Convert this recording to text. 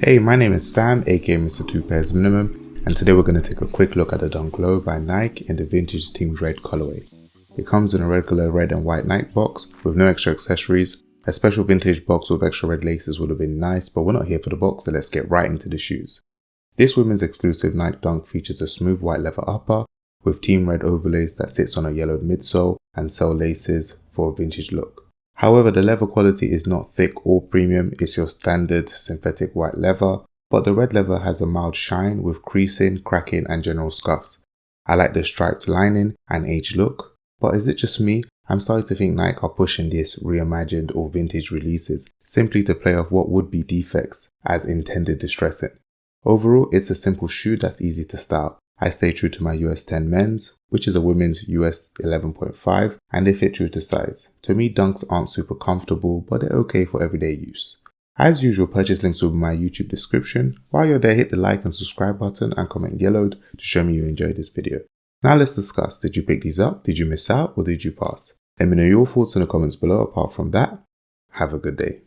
Hey, my name is Sam, aka Mr. Two Pairs Minimum, and today we're going to take a quick look at the Dunk Low by Nike in the Vintage Team Red colorway. It comes in a regular red and white Nike box with no extra accessories. A special vintage box with extra red laces would have been nice, but we're not here for the box, so let's get right into the shoes. This women's exclusive Nike Dunk features a smooth white leather upper with team red overlays that sits on a yellowed midsole and cell laces for a vintage look. However, the leather quality is not thick or premium, it's your standard synthetic white leather, but the red leather has a mild shine with creasing, cracking and general scuffs. I like the striped lining and aged look, but is it just me? I'm starting to think Nike are pushing these reimagined or vintage releases simply to play off what would be defects as intended distressing. Overall, it's a simple shoe that's easy to style. I stay true to my US 10 men's, which is a women's US 11.5, and they fit true to size. To me, Dunks aren't super comfortable, but they're okay for everyday use. As usual, purchase links will be in my YouTube description. While you're there, hit the like and subscribe button and comment yellowed to show me you enjoyed this video. Now let's discuss, did you pick these up, did you miss out, or did you pass? Let me know your thoughts in the comments below. Apart from that, have a good day.